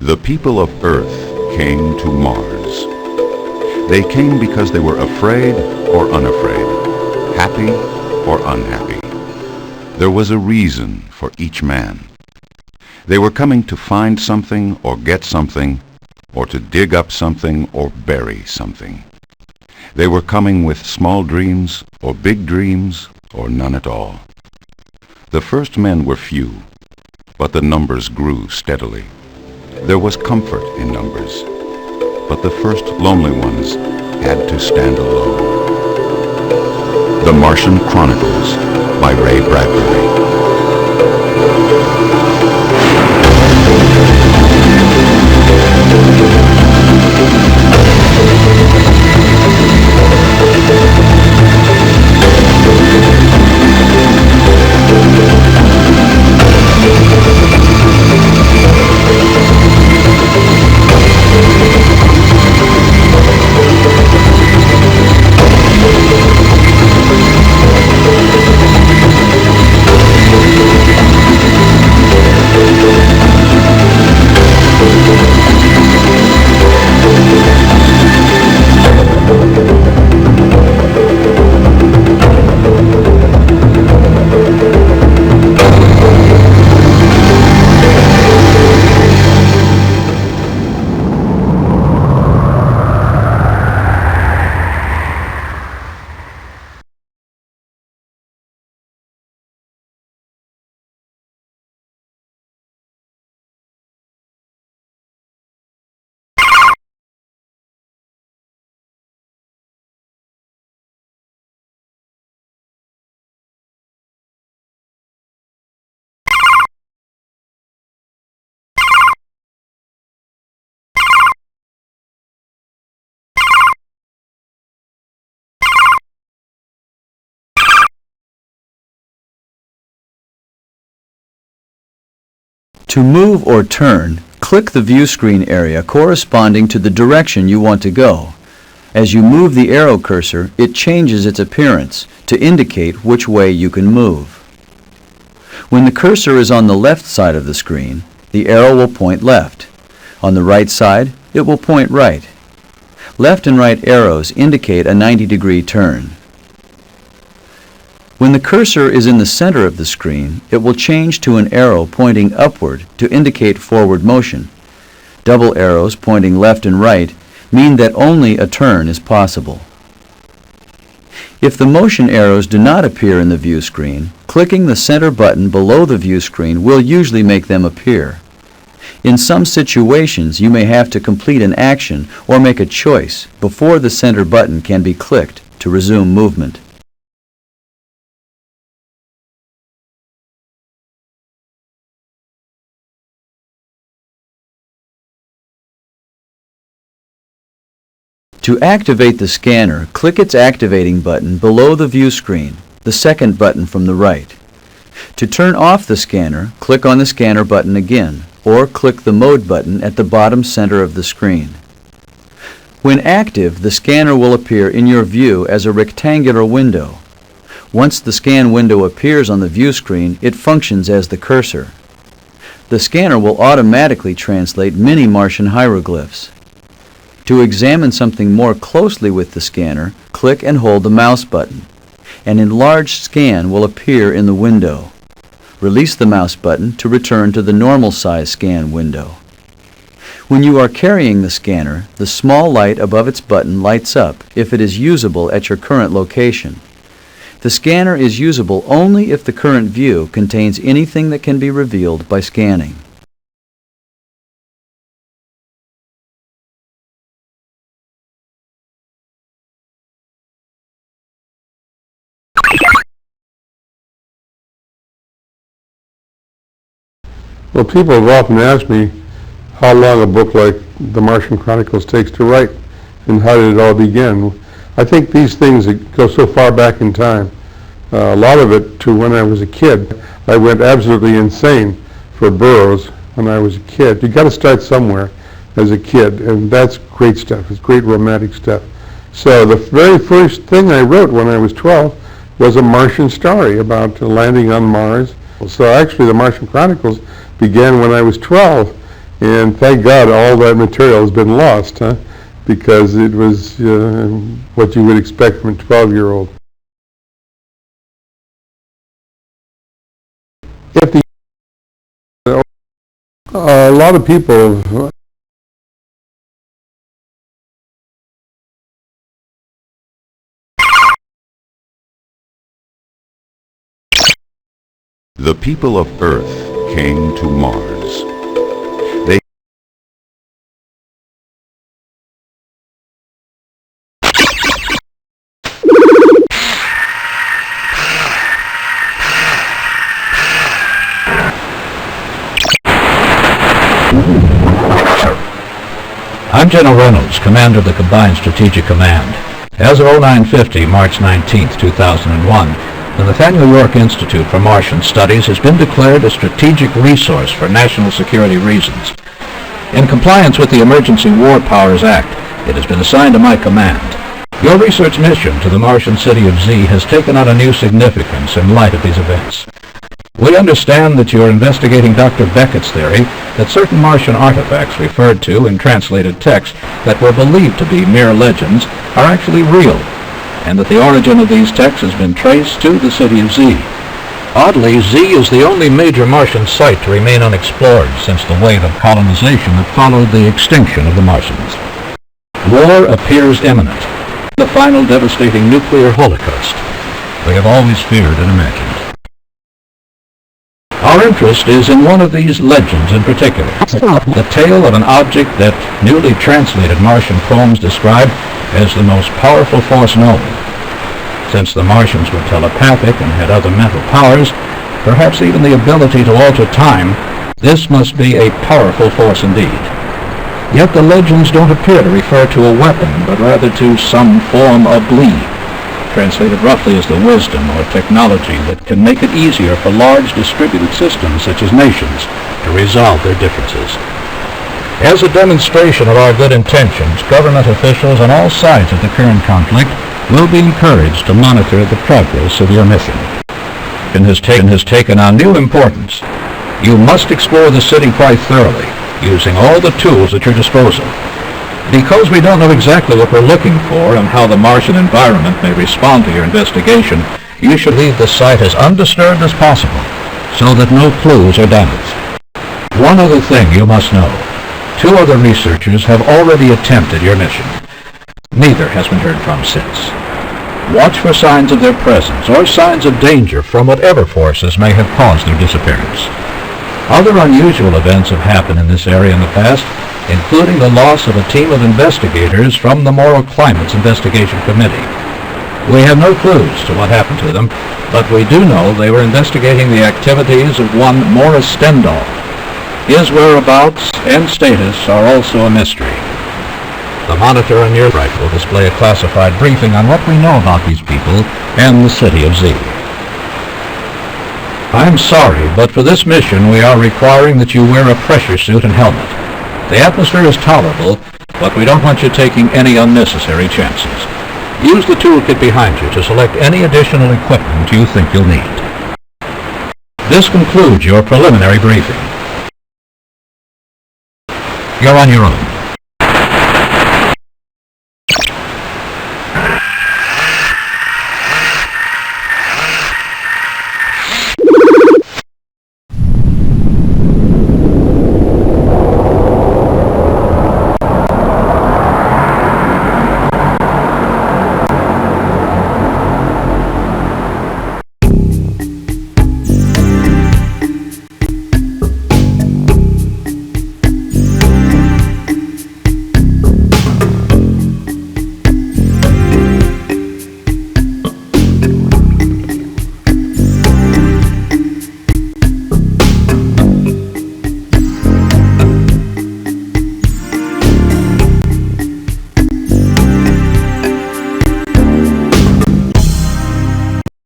The people of Earth came to Mars. They came because they were afraid or unafraid, happy or unhappy. There was a reason for each man. They were coming to find something or get something, or to dig up something or bury something. They were coming with small dreams or big dreams or none at all. The first men were few, but the numbers grew steadily. There was comfort in numbers, but the first lonely ones had to stand alone. The Martian Chronicles by Ray Bradbury. To move or turn, click the view screen area corresponding to the direction you want to go. As you move the arrow cursor, it changes its appearance to indicate which way you can move. When the cursor is on the left side of the screen, the arrow will point left. On the right side, it will point right. Left and right arrows indicate a 90-degree turn. When the cursor is in the center of the screen, it will change to an arrow pointing upward to indicate forward motion. Double arrows pointing left and right mean that only a turn is possible. If the motion arrows do not appear in the view screen, clicking the center button below the view screen will usually make them appear. In some situations, you may have to complete an action or make a choice before the center button can be clicked to resume movement. To activate the scanner, click its activating button below the view screen, the second button from the right. To turn off the scanner, click on the scanner button again, or click the mode button at the bottom center of the screen. When active, the scanner will appear in your view as a rectangular window. Once the scan window appears on the view screen, it functions as the cursor. The scanner will automatically translate many Martian hieroglyphs. To examine something more closely with the scanner, click and hold the mouse button. An enlarged scan will appear in the window. Release the mouse button to return to the normal size scan window. When you are carrying the scanner, the small light above its button lights up if it is usable at your current location. The scanner is usable only if the current view contains anything that can be revealed by scanning. Well, people have often asked me how long a book like The Martian Chronicles takes to write and how did it all begin. I think these things go so far back in time. A lot of it to when I was a kid. I went absolutely insane for Burroughs when I was a kid. You got to start somewhere as a kid, and that's great stuff. It's great romantic stuff. So the very first thing I wrote when I was 12 was a Martian story about landing on Mars. So actually the Martian Chronicles began when I was 12, And thank God all that material has been lost, because it was what you would expect from a 12-year-old. If a lot of people The people of Earth came to Mars. They I'm General Reynolds, Commander of the Combined Strategic Command. As of 0950, March 19, 2001, the Nathaniel York Institute for Martian Studies has been declared a strategic resource for national security reasons. In compliance with the Emergency War Powers Act, it has been assigned to my command. Your research mission to the Martian city of Z has taken on a new significance in light of these events. We understand that you are investigating Dr. Beckett's theory that certain Martian artifacts referred to in translated text that were believed to be mere legends are actually real, and that the origin of these texts has been traced to the city of Z. Oddly, Z is the only major Martian site to remain unexplored since the wave of colonization that followed the extinction of the Martians. War appears imminent, the final devastating nuclear holocaust we have always feared and imagined. Our interest is in one of these legends in particular, the tale of an object that newly translated Martian poems describe as the most powerful force known. Since the Martians were telepathic and had other mental powers, perhaps even the ability to alter time, this must be a powerful force indeed. Yet the legends don't appear to refer to a weapon, but rather to some form of gleam, translated roughly as the wisdom or technology that can make it easier for large distributed systems such as nations to resolve their differences. As a demonstration of our good intentions, government officials on all sides of the current conflict will be encouraged to monitor the progress of your mission. It has taken on new importance. You must explore the city quite thoroughly, using all the tools at your disposal. Because we don't know exactly what we're looking for and how the Martian environment may respond to your investigation, you should leave the site as undisturbed as possible, so that no clues are damaged. One other thing you must know. 2 other researchers have already attempted your mission. Neither has been heard from since. Watch for signs of their presence or signs of danger from whatever forces may have caused their disappearance. Other unusual events have happened in this area in the past, including the loss of a team of investigators from the Moral Climates Investigation Committee. We have no clues to what happened to them, but we do know they were investigating the activities of one Morris Stendhal. His whereabouts and status are also a mystery. The monitor on your right will display a classified briefing on what we know about these people and the city of Z. I'm sorry, but for this mission we are requiring that you wear a pressure suit and helmet. The atmosphere is tolerable, but we don't want you taking any unnecessary chances. Use the toolkit behind you to select any additional equipment you think you'll need. This concludes your preliminary briefing. You're on your own.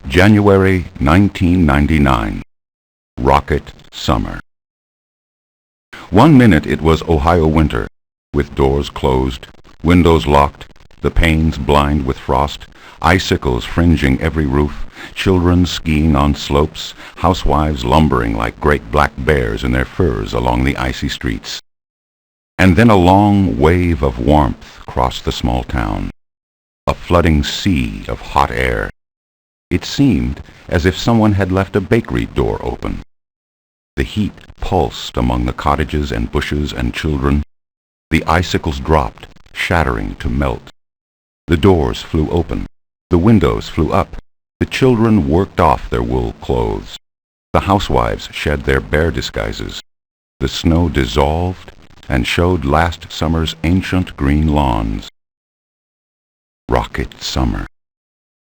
January 1999. Rocket Summer. 1 minute it was Ohio winter, with doors closed, windows locked, the panes blind with frost, icicles fringing every roof, children skiing on slopes, housewives lumbering like great black bears in their furs along the icy streets. And then a long wave of warmth crossed the small town, a flooding sea of hot air. It seemed as if someone had left a bakery door open. The heat pulsed among the cottages and bushes and children. The icicles dropped, shattering to melt. The doors flew open. The windows flew up. The children worked off their wool clothes. The housewives shed their bare disguises. The snow dissolved and showed last summer's ancient green lawns. Rocket summer.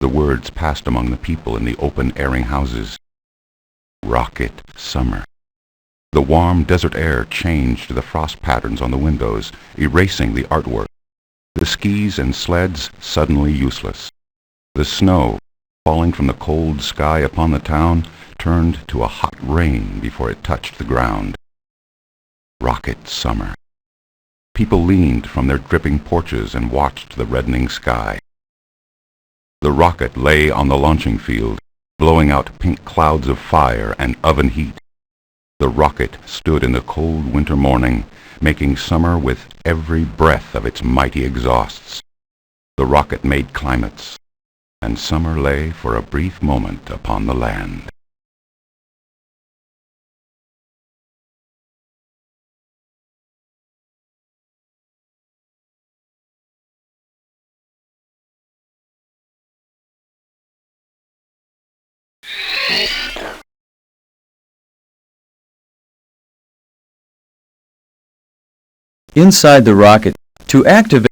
The words passed among the people in the open airing houses. Rocket summer. The warm desert air changed the frost patterns on the windows, erasing the artwork. The skis and sleds suddenly useless. The snow, falling from the cold sky upon the town, turned to a hot rain before it touched the ground. Rocket summer. People leaned from their dripping porches and watched the reddening sky. The rocket lay on the launching field, blowing out pink clouds of fire and oven heat. The rocket stood in the cold winter morning, making summer with every breath of its mighty exhausts. The rocket made climates, and summer lay for a brief moment upon the land. Inside the rocket, to activate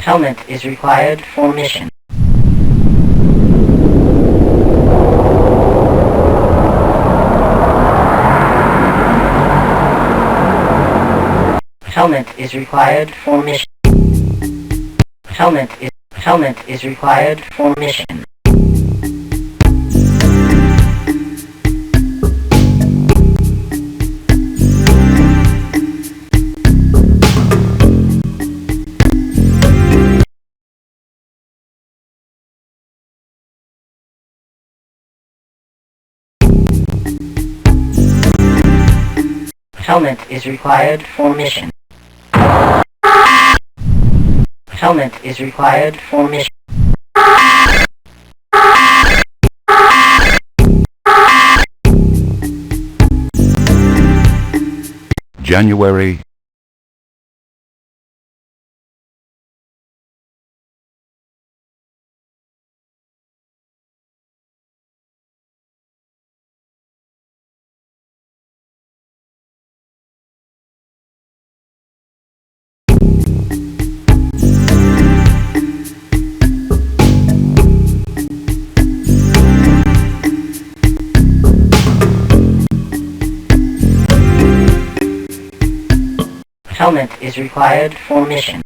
Helmet is required for mission. Helmet is required for mission. Helmet is required for mission. Helmet is required for mission. Helmet is required for mission. January Helmet is required for mission.